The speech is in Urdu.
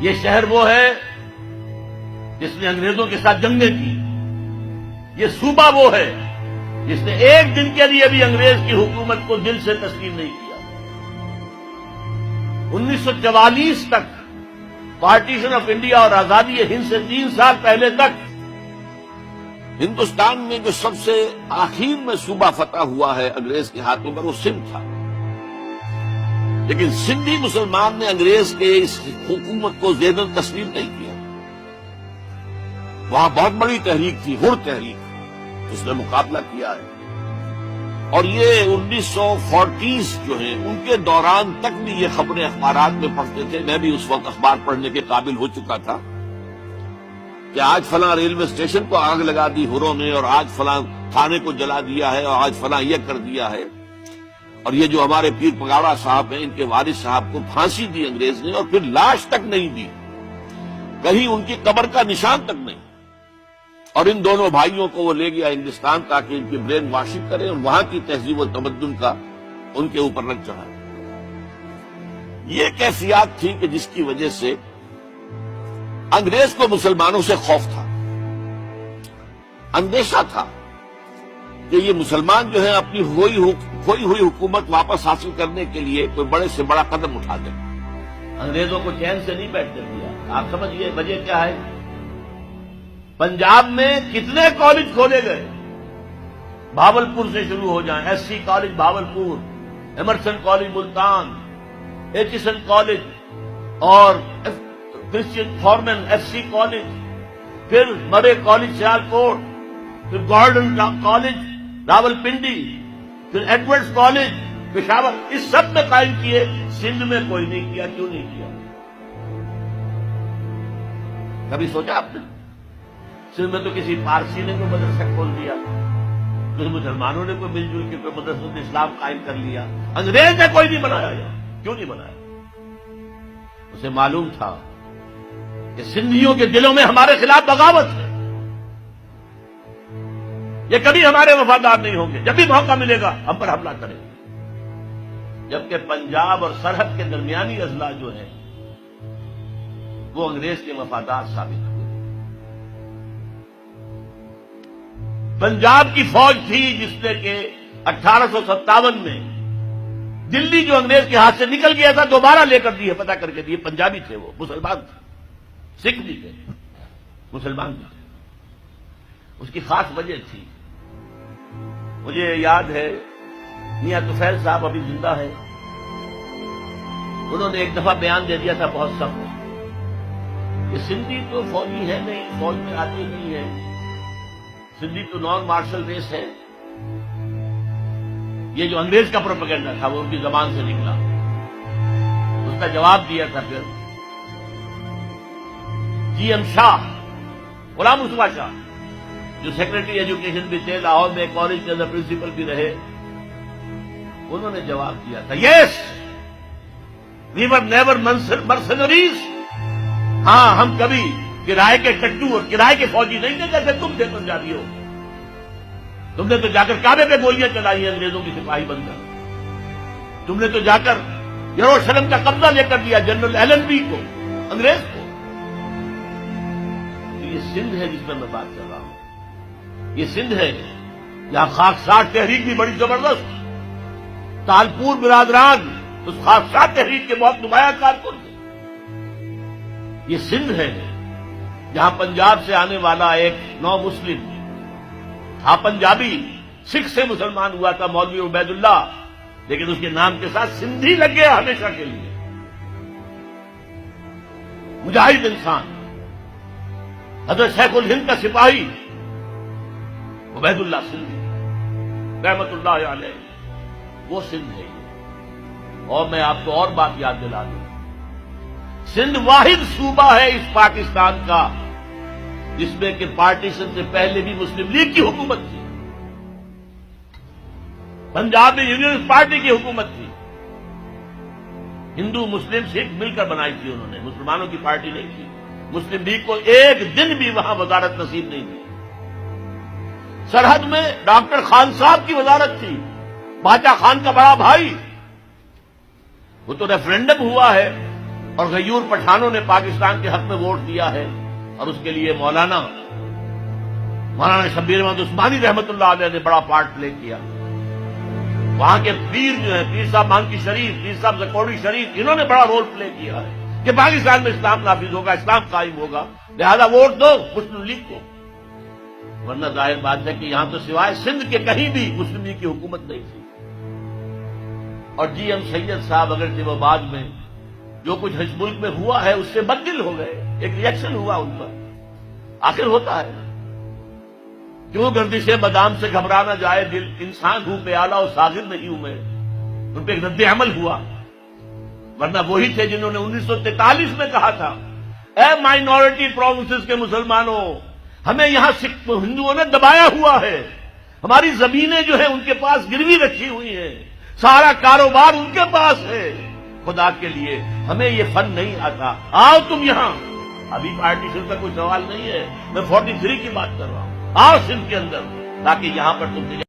یہ شہر وہ ہے جس نے انگریزوں کے ساتھ جنگیں کی، یہ صوبہ وہ ہے جس نے ایک دن کے لیے بھی انگریز کی حکومت کو دل سے تسلیم نہیں کیا۔ 1944 تک، پارٹیشن آف انڈیا اور آزادی ہند سے 3 سال پہلے تک، ہندوستان میں جو سب سے آخر میں صوبہ فتح ہوا ہے انگریز کے ہاتھوں پر وہ سندھ تھا، لیکن سندھی مسلمان نے انگریز کے اس حکومت کو ذہناً تسلیم نہیں کیا۔ وہاں بہت بڑی تحریک تھی، ہر تحریک، اس نے مقابلہ کیا ہے، اور یہ 1940 جو ہیں ان کے دوران تک بھی یہ خبریں اخبارات میں پڑھتے تھے۔ میں بھی اس وقت اخبار پڑھنے کے قابل ہو چکا تھا کہ آج فلاں ریلوے اسٹیشن کو آگ لگا دی ہروں نے، اور آج فلاں تھانے کو جلا دیا ہے، اور آج فلاں یہ کر دیا ہے، اور یہ جو ہمارے پیر پگاڑا صاحب ہیں ان کے والد صاحب کو پھانسی دی انگریز نے، اور پھر لاش تک نہیں دی، کہیں ان کی قبر کا نشان تک نہیں، اور ان دونوں بھائیوں کو وہ لے گیا ہندوستان تاکہ ان کی برین واشنگ کرے اور وہاں کی تہذیب و تمدن کا ان کے اوپر رنگ چڑھائے۔ یہ کیفیات تھی کہ جس کی وجہ سے انگریز کو مسلمانوں سے خوف تھا، اندیشہ تھا کہ یہ مسلمان جو ہے اپنی کھوئی ہوئی حکومت واپس حاصل کرنے کے لیے کوئی بڑے سے بڑا قدم اٹھا دیں۔ انگریزوں کو چین سے نہیں بیٹھنے دیا۔ آپ سمجھیے وجہ کیا ہے؟ پنجاب میں کتنے کالج کھولے گئے، بھاولپور سے شروع ہو جائیں، S C college Bahawalpur, Emerson college Multan, Aitchison college اور Christian Forman F C college, پھر مرے کالج سیالکوٹ، پھر گارڈن کالج راولپنڈی، پھر ایڈورڈز کالج پشاور، اس سب میں قائم کیے، سندھ میں کوئی نہیں کیا۔ کیوں نہیں کیا؟ کبھی سوچا آپ نے؟ سندھ میں تو کسی پارسی نے کوئی مدرسہ کھول دیا، کچھ مسلمانوں نے کوئی مل جل کے کوئی مدرسہ اسلام قائم کر لیا، انگریز نے کوئی نہیں بنایا۔ کیوں نہیں بنایا؟ اسے معلوم تھا کہ سندھیوں کے دلوں میں ہمارے خلاف بغاوت ہے، یہ کبھی ہمارے وفادار نہیں ہوں گے، جب بھی موقع ملے گا ہم پر حملہ کریں گے۔ جبکہ پنجاب اور سرحد کے درمیانی اضلاع جو ہیں وہ انگریز کے وفادار ثابت ہوئے۔ پنجاب کی فوج تھی جس نے کہ 1857 میں دلی جو انگریز کے ہاتھ سے نکل گیا تھا دوبارہ لے کر دی ہے، پتہ کر کے دیے۔ پنجابی تھے، وہ مسلمان تھے، سکھ بھی تھے، مسلمان بھی تھے۔ اس کی خاص وجہ تھی، مجھے یاد ہے میاں طفیل صاحب ابھی زندہ ہے، انہوں نے ایک دفعہ بیان دے دیا تھا بہت سخت کہ سندھی تو فوجی ہے نہیں، فوج میں آتے ہی نہیں ہے، سندھی تو نان مارشل ریس ہے۔ یہ جو انگریز کا پروپیگنڈا تھا وہ ان کی زبان سے نکلا۔ اس کا جواب دیا تھا پھر جی ایم شاہ، غلام مصطفیٰ شاہ، جو سیکرٹری ایجوکیشن بھی تھے، لاہور میں کالج کے اندر پرنسپل بھی رہے، انہوں نے جواب دیا تھا یس وی ور نیور مرسنریز، ہاں ہم کبھی کرائے کے ٹٹو اور کرائے کے فوجی نہیں تھے جیسے تم تھے پنجابی ہو، تم نے تو جا کر کعبے پہ گولیاں چلائی ہیں انگریزوں کی سپاہی بن کر، تم نے تو جا کر یروشلم کا قبضہ لے کر دیا جنرل ایلن بی کو، انگریز کو۔ یہ سندھ ہے جس میں میں بات کر رہا ہوں، یہ سندھ ہے جہاں خاکسار تحریک بھی بڑی زبردست، تالپور برادران اس خاکسار تحریک کے بہت نمایاں کارکن تھے۔ یہ سندھ ہے جہاں پنجاب سے آنے والا ایک نو مسلم تھا، پنجابی، سکھ سے مسلمان ہوا تھا، مولوی عبید اللہ، لیکن اس کے نام کے ساتھ سندھی لگ گیا ہمیشہ کے لیے۔ مجاہد انسان، حضرت شیخ الہند کا سپاہی عبید اللہ سندھی رحمت اللہ علیہ، وہ سندھ ہے۔ اور میں آپ کو اور بات یاد دلا دوں، سندھ واحد صوبہ ہے اس پاکستان کا جس میں کہ پارٹیشن سے پہلے بھی مسلم لیگ کی حکومت تھی، پنجاب میں یونینسٹ پارٹی کی حکومت تھی، ہندو مسلم سکھ مل کر بنائی تھی انہوں نے، مسلمانوں کی پارٹی نہیں تھی۔ مسلم لیگ کو ایک دن بھی وہاں وزارت نصیب نہیں تھی۔ سرحد میں ڈاکٹر خان صاحب کی وزارت تھی، باچا خان کا بڑا بھائی، وہ تو ریفرنڈم ہوا ہے اور غیور پٹھانوں نے پاکستان کے حق میں ووٹ دیا ہے، اور اس کے لیے مولانا شبیر احمد عثمانی رحمۃ اللہ علیہ نے بڑا پارٹ پلے کیا۔ وہاں کے پیر جو ہیں، پیر صاحب مانکی شریف، پیر صاحب زکوڑی شریف، انہوں نے بڑا رول پلے کیا ہے کہ پاکستان میں اسلام نافذ ہوگا، اسلام قائم ہوگا، لہذا ووٹ دو مسلم لیگ کو۔ ورنہ ظاہر بات ہے کہ یہاں تو سوائے سندھ کے کہیں بھی مسلم لیگ کی حکومت نہیں تھی۔ اور جی ایم سید صاحب اگر وہ بعد میں جو کچھ اس ملک میں ہوا ہے اس سے بددل ہو گئے، ایک ریئیکشن ہوا ان پر، آخر ہوتا ہے کیوں گردش بادام سے گھبرا نہ جائے دل، انسان ہوں پیالہ اور ساغر نہیں ہوں میں، ان پہ ایک رد عمل ہوا۔ ورنہ وہی تھے جنہوں نے 1943 میں کہا تھا، اے مائنورٹی پروونسز کے مسلمانوں، ہمیں یہاں ہندوؤں نے دبایا ہوا ہے، ہماری زمینیں جو ہیں ان کے پاس گروی رکھی ہوئی ہیں، سارا کاروبار ان کے پاس ہے، خدا کے لیے ہمیں یہ فن نہیں آتا، آؤ تم یہاں۔ ابھی پارٹیشن کا کوئی سوال نہیں ہے، میں 43 کی بات کر رہا ہوں، آؤ سندھ کے اندر تاکہ یہاں پر تم